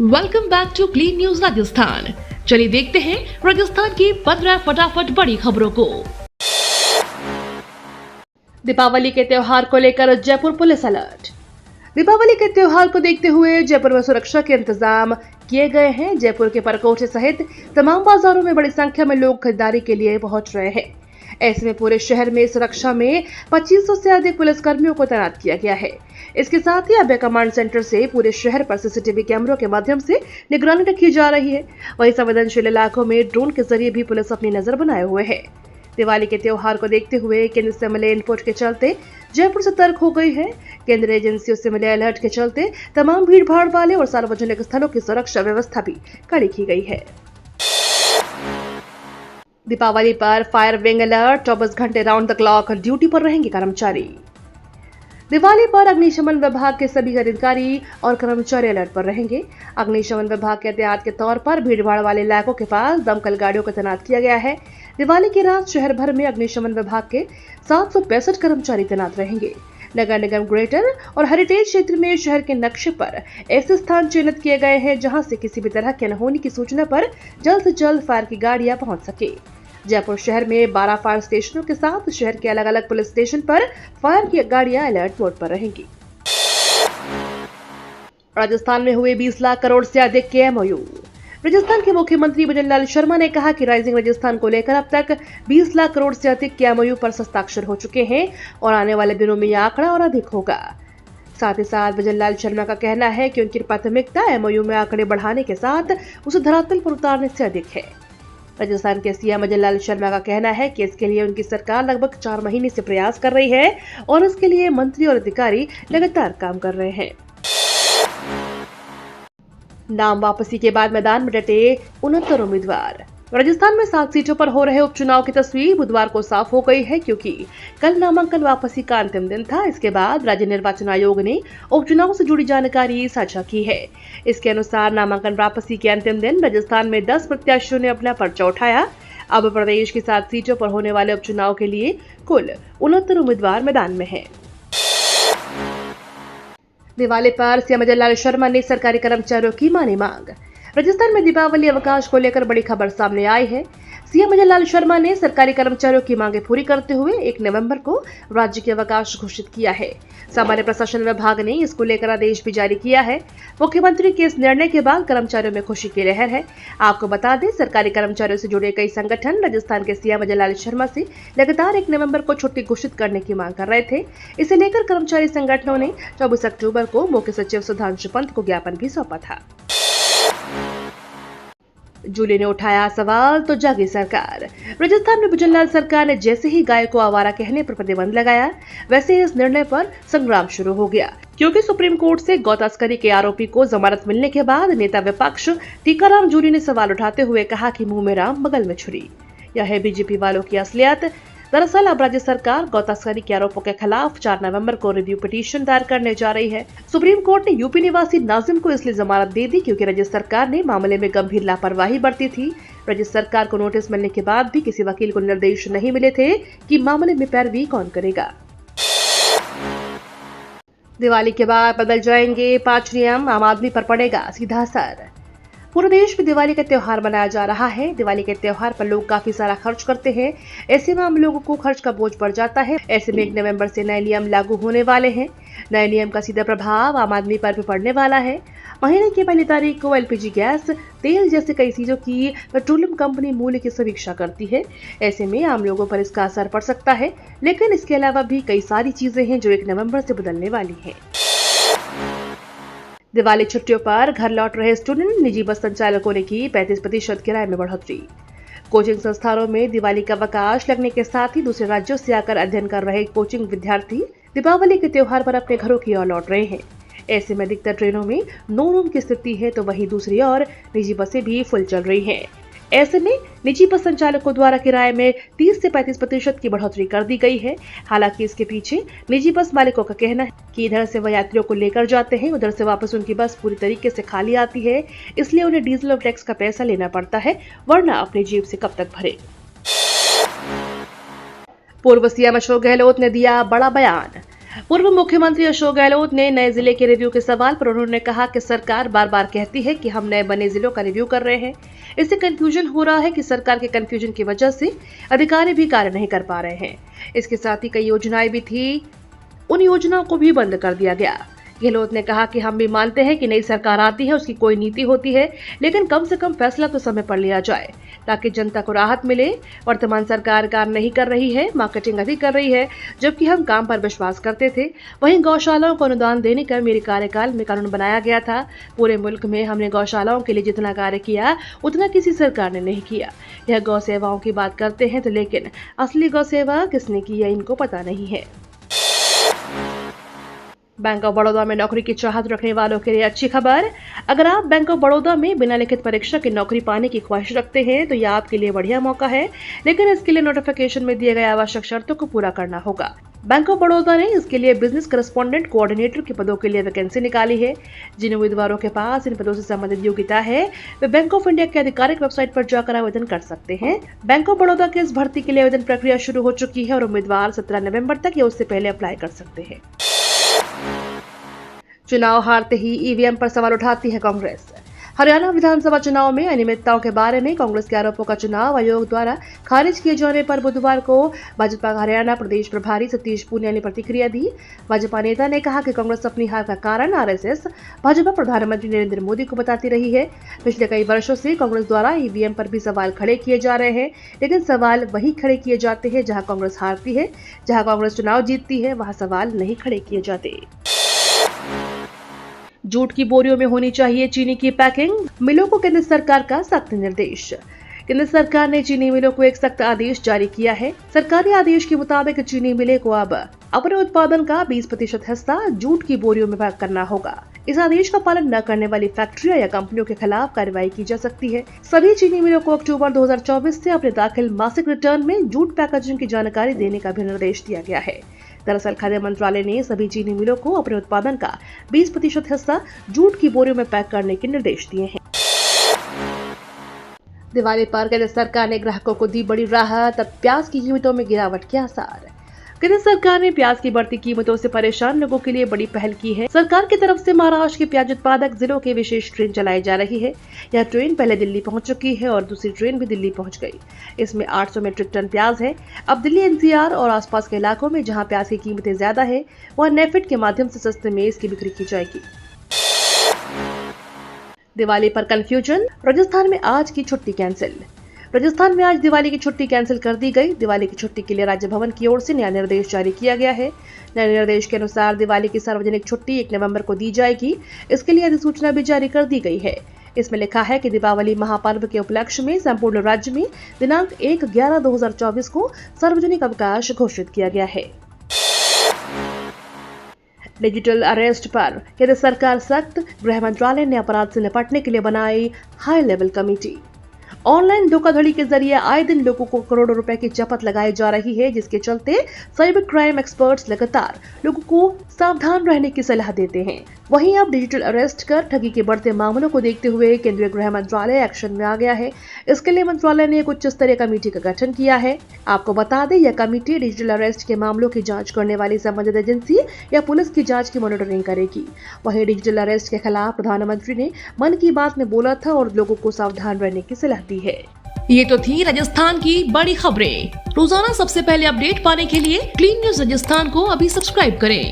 Welcome back to clean news Rajasthan. चलिए देखते हैं राजस्थान की 15 फटाफट बड़ी खबरों को। दीपावली के त्योहार को लेकर जयपुर पुलिस अलर्ट। दीपावली के त्योहार को देखते हुए जयपुर में सुरक्षा के इंतजाम किए गए हैं। जयपुर के परकोटे सहित तमाम बाजारों में बड़ी संख्या में लोग खरीदारी के लिए पहुंच रहे हैं। ऐसे में पूरे शहर में सुरक्षा में 2500 से अधिक पुलिसकर्मियों को तैनात किया गया है। इसके साथ ही अभय कमांड सेंटर से पूरे शहर पर सीसीटीवी कैमरों के माध्यम से निगरानी रखी जा रही है। वहीं संवेदनशील इलाकों में ड्रोन के जरिए भी पुलिस अपनी नजर बनाए हुए है। दिवाली के त्योहार को देखते हुए केंद्र से मिले इनपुट के चलते जयपुर सतर्क हो गई है। केंद्रीय एजेंसियों से मिले अलर्ट के चलते तमाम भीड़ भाड़ वाले और सार्वजनिक स्थलों की सुरक्षा व्यवस्था भी कड़ी की गई है। दीपावली पर फायर विंग अलर्ट, 24 घंटे राउंड द क्लॉक ड्यूटी पर रहेंगे कर्मचारी। दिवाली पर अग्निशमन विभाग के सभी अधिकारी और कर्मचारी अलर्ट पर रहेंगे। अग्निशमन विभाग के एहतियात के तौर पर भीड़भाड़ वाले इलाकों के पास दमकल गाड़ियों को तैनात किया गया है। दिवाली की रात शहर भर में अग्निशमन विभाग के 765 कर्मचारी तैनात रहेंगे। नगर निगम ग्रेटर और हेरिटेज क्षेत्र में शहर के नक्शे पर ऐसे स्थान चयनित किए गए हैं जहां से किसी भी तरह की अनहोनी की सूचना पर जल्द से जल्द फायर की गाड़ियां पहुंच सके। जयपुर शहर में 12 फायर स्टेशनों के साथ शहर के अलग अलग पुलिस स्टेशन पर फायर की गाड़ियां अलर्ट मोड पर रहेंगी। राजस्थान में हुए 20 लाख करोड़ से अधिक के एमओयू। राजस्थान के मुख्यमंत्री भजन लाल शर्मा ने कहा कि राइजिंग राजस्थान को लेकर अब तक 20 लाख करोड़ से अधिक के एमओयू पर हस्ताक्षर हो चुके हैं और आने वाले दिनों में यह आंकड़ा और अधिक होगा। साथ ही साथ भजन लाल शर्मा का कहना है कि उनकी प्राथमिकता एमओयू में आंकड़े बढ़ाने के साथ उसे धरातल पर उतारने से अधिक है। राजस्थान के सीएम भजन लाल शर्मा का कहना है कि इसके लिए उनकी सरकार लगभग 4 महीने से प्रयास कर रही है और इसके लिए मंत्री और अधिकारी लगातार काम कर रहे हैं। नाम वापसी के बाद मैदान में डटे 69 उम्मीदवार। राजस्थान में 7 सीटों पर हो रहे उपचुनाव की तस्वीर बुधवार को साफ हो गई है, क्योंकि कल नामांकन वापसी का अंतिम दिन था। इसके बाद राज्य निर्वाचन आयोग ने उपचुनाव से जुड़ी जानकारी साझा की है। इसके अनुसार नामांकन वापसी के अंतिम दिन राजस्थान में 10 प्रत्याशियों ने अपना पर्चा उठाया। अब प्रदेश की 7 सीटों पर होने वाले उपचुनाव के लिए कुल 69 उम्मीदवार मैदान में हैं। दिवाली पर सीएम भजन लाल शर्मा ने सरकारी कर्मचारियों की मानी मांग। राजस्थान में दीपावली अवकाश को लेकर बड़ी खबर सामने आई है। सीएम भजन लाल शर्मा ने सरकारी कर्मचारियों की मांगे पूरी करते हुए 1 नवंबर को राज्य के अवकाश घोषित किया है। सामान्य प्रशासन विभाग ने इसको लेकर आदेश भी जारी किया है। मुख्यमंत्री के इस निर्णय के बाद कर्मचारियों में खुशी की लहर है। आपको बता दें, सरकारी कर्मचारियों से जुड़े कई संगठन राजस्थान के सीएम भजन लाल शर्मा से लगातार 1 नवंबर को छुट्टी घोषित करने की मांग कर रहे थे। इसे लेकर कर्मचारी संगठनों ने 24 अक्टूबर को मुख्य सचिव सुधांशु पंत को ज्ञापन भी सौंपा था। जूली ने उठाया सवाल तो जागी सरकार। राजस्थान में भजन लाल सरकार ने जैसे ही गाय को आवारा कहने पर प्रतिबंध लगाया, वैसे इस निर्णय पर संग्राम शुरू हो गया, क्योंकि सुप्रीम कोर्ट से गौ तस्करी के आरोपी को जमानत मिलने के बाद नेता विपक्ष टीकाराम जूली ने सवाल उठाते हुए कहा कि मुंह में राम बगल में छुरी। यह है बीजेपी वालों की असलियत। दरअसल अब राज्य सरकार गौ तस्करी के आरोपों के खिलाफ 4 नवंबर को रिव्यू पिटीशन दायर करने जा रही है। सुप्रीम कोर्ट ने यूपी निवासी नाजिम को इसलिए जमानत दे दी क्योंकि राज्य सरकार ने मामले में गंभीर लापरवाही बरती थी। राज्य सरकार को नोटिस मिलने के बाद भी किसी वकील को निर्देश नहीं मिले थे कि मामले में पैरवी कौन करेगा। दिवाली के बाद बदल जाएंगे 5 नियम, आम आदमी पर पड़ेगा सीधा असर। पूरे देश में दिवाली का त्योहार मनाया जा रहा है। दिवाली के त्योहार पर लोग काफी सारा खर्च करते हैं। ऐसे में आम लोगों को खर्च का बोझ बढ़ जाता है। ऐसे में 1 नवंबर से नए नियम लागू होने वाले हैं। नए नियम का सीधा प्रभाव आम आदमी पर भी पड़ने वाला है। महीने की पहली तारीख को एलपीजी गैस, तेल जैसे कई चीजों की पेट्रोलियम कंपनी मूल्य की समीक्षा करती है। ऐसे में आम लोगों पर इसका असर पड़ सकता है, लेकिन इसके अलावा भी कई सारी चीजें हैं जो 1 नवंबर से बदलने वाली है। दिवाली छुट्टियों पर घर लौट रहे स्टूडेंट, निजी बस संचालकों ने की 35% किराए में बढ़ोतरी। कोचिंग संस्थानों में दिवाली का अवकाश लगने के साथ ही दूसरे राज्यों से आकर अध्ययन कर रहे कोचिंग विद्यार्थी दीपावली के त्योहार पर अपने घरों की ओर लौट रहे हैं। ऐसे में अधिकतर ट्रेनों में नो रूम की स्थिति है, तो वहीं दूसरी ओर निजी बसें भी फुल चल रही हैं। ऐसे में निजी बस संचालकों द्वारा किराए में 30 से 35% की बढ़ोतरी कर दी गई है। हालांकि इसके पीछे निजी बस मालिकों का कहना है कि इधर से वह यात्रियों को लेकर जाते हैं, उधर से वापस उनकी बस पूरी तरीके से खाली आती है, इसलिए उन्हें डीजल और टैक्स का पैसा लेना पड़ता है, वरना अपनी जेब से कब तक भरे। पूर्व सीएम अशोक गहलोत ने दिया बड़ा बयान। पूर्व मुख्यमंत्री अशोक गहलोत ने नए जिले के रिव्यू के सवाल पर उन्होंने कहा कि सरकार बार बार कहती है कि हम नए बने जिलों का रिव्यू कर रहे हैं। इससे कंफ्यूजन हो रहा है कि सरकार के कंफ्यूजन की वजह से अधिकारी भी कार्य नहीं कर पा रहे हैं। इसके साथ ही कई योजनाएं भी थी, उन योजनाओं को भी बंद कर दिया गया। गहलोत ने कहा कि हम भी मानते हैं कि नई सरकार आती है, उसकी कोई नीति होती है, लेकिन कम से कम फैसला तो समय पर लिया जाए ताकि जनता को राहत मिले। वर्तमान सरकार काम नहीं कर रही है, मार्केटिंग अधिक कर रही है, जबकि हम काम पर विश्वास करते थे। वहीं गौशालाओं को अनुदान देने का मेरे कार्यकाल में कानून बनाया गया था। पूरे मुल्क में हमने गौशालाओं के लिए जितना कार्य किया उतना किसी सरकार ने नहीं किया। यह गौ सेवाओं की बात करते हैं तो लेकिन असली गौ सेवा किसने की है इनको पता नहीं है। बैंक ऑफ बड़ौदा में नौकरी की चाहत रखने वालों के लिए अच्छी खबर। अगर आप बैंक ऑफ बड़ौदा में बिना लिखित परीक्षा की नौकरी पाने की ख्वाहिश रखते हैं तो यह आपके लिए बढ़िया मौका है, लेकिन इसके लिए नोटिफिकेशन में दिए गए आवश्यक शर्तों को पूरा करना होगा। बैंक ऑफ बड़ौदा ने इसके लिए बिजनेस करस्पॉन्डेंट कोऑर्डिनेटर के पदों के लिए वैकेंसी निकाली है। जिन उम्मीदवारों के पास इन पदों से संबंधित योग्यता है वे बैंक ऑफ इंडिया की आधिकारिक वेबसाइट पर जाकर आवेदन कर सकते हैं। बैंक ऑफ बड़ौदा की इस भर्ती के लिए आवेदन प्रक्रिया शुरू हो चुकी है और उम्मीदवार 17 नवंबर तक या उससे पहले अप्लाई कर सकते हैं। चुनाव हारते ही ईवीएम पर सवाल उठाती है कांग्रेस। हरियाणा विधानसभा चुनाव में अनियमितताओं के बारे में कांग्रेस के आरोपों का चुनाव आयोग द्वारा खारिज किए जाने पर बुधवार को भाजपा हरियाणा प्रदेश प्रभारी सतीश पूनिया ने प्रतिक्रिया दी। भाजपा नेता ने कहा कि कांग्रेस अपनी हार का कारण आरएसएस भाजपा प्रधानमंत्री नरेंद्र मोदी को बताती रही है। पिछले कई वर्षों से कांग्रेस द्वारा ईवीएम पर भी सवाल खड़े किए जा रहे हैं, लेकिन सवाल वही खड़े किए जाते हैं जहां कांग्रेस हारती है। जहां कांग्रेस चुनाव जीतती है वहां सवाल नहीं खड़े किए जाते। जूट की बोरियों में होनी चाहिए चीनी की पैकिंग, मिलों को केंद्र सरकार का सख्त निर्देश। केंद्र सरकार ने चीनी मिलों को एक सख्त आदेश जारी किया है। सरकारी आदेश के मुताबिक चीनी मिले को अब अपने उत्पादन का 20% हिस्सा जूट की बोरियों में पैक करना होगा। इस आदेश का पालन न करने वाली फैक्ट्रियों या कंपनियों के खिलाफ कार्रवाई की जा सकती है। सभी चीनी मिलों को अक्टूबर 2024 से अपने दाखिल मासिक रिटर्न में जूट पैकेजिंग की जानकारी देने का भी निर्देश दिया गया है। दरअसल खाद्य मंत्रालय ने सभी चीनी मिलों को अपने उत्पादन का 20% हिस्सा जूट की बोरियों में पैक करने के निर्देश दिए हैं। दिवाली पर केंद्र सरकार ने ग्राहकों को दी बड़ी राहत, अब प्याज की कीमतों में गिरावट के आसार। केंद्र सरकार ने प्याज की बढ़ती कीमतों से परेशान लोगों के लिए बड़ी पहल की है। सरकार की तरफ से महाराष्ट्र के प्याज उत्पादक जिलों के विशेष ट्रेन चलाई जा रही है। यह ट्रेन पहले दिल्ली पहुंच चुकी है और दूसरी ट्रेन भी दिल्ली पहुंच गई। इसमें 800 मीट्रिक टन प्याज है। अब दिल्ली एनसीआर और आसपास के इलाकों में जहां प्याज की कीमतें ज्यादा है वहां नेफेड के माध्यम से सस्ते में इसकी बिक्री की जाएगी। दिवाली पर कंफ्यूजन, राजस्थान में आज की छुट्टी कैंसिल। राजस्थान में आज दिवाली की छुट्टी कैंसिल कर दी गई। दिवाली की छुट्टी के लिए राज्य भवन की ओर से नया निर्देश जारी किया गया है। नए निर्देश के अनुसार दिवाली की सार्वजनिक छुट्टी 1 नवंबर को दी जाएगी। इसके लिए अधिसूचना भी जारी कर दी गई है। इसमें लिखा है कि दीपावली महापर्व के उपलक्ष्य में संपूर्ण राज्य में दिनांक 1/11/2024 को सार्वजनिक अवकाश घोषित किया गया है। डिजिटल अरेस्ट पर केंद्र सरकार सख्त, गृह मंत्रालय ने अपराध से निपटने के लिए बनाई हाई लेवल कमेटी। ऑनलाइन धोखाधड़ी के जरिए आए दिन लोगों को करोड़ों रुपए की चपत लगाई जा रही है, जिसके चलते साइबर क्राइम एक्सपर्ट्स लगातार लोगों को सावधान रहने की सलाह देते हैं। वहीं अब डिजिटल अरेस्ट कर ठगी के बढ़ते मामलों को देखते हुए केंद्रीय गृह मंत्रालय एक्शन में आ गया है। इसके लिए मंत्रालय ने एक उच्च स्तरीय कमेटी का गठन किया है। आपको बता दें, यह कमेटी डिजिटल अरेस्ट के मामलों की जांच करने वाली संबंधित एजेंसी या पुलिस की जांच की मॉनिटरिंग करेगी। वहीं डिजिटल अरेस्ट के खिलाफ प्रधानमंत्री ने मन की बात में बोला था और लोगों को सावधान रहने की सलाह दी है। ये तो थी राजस्थान की बड़ी खबरें। रोजाना सबसे पहले अपडेट पाने के लिए क्लीन न्यूज राजस्थान को अभी सब्सक्राइब करें।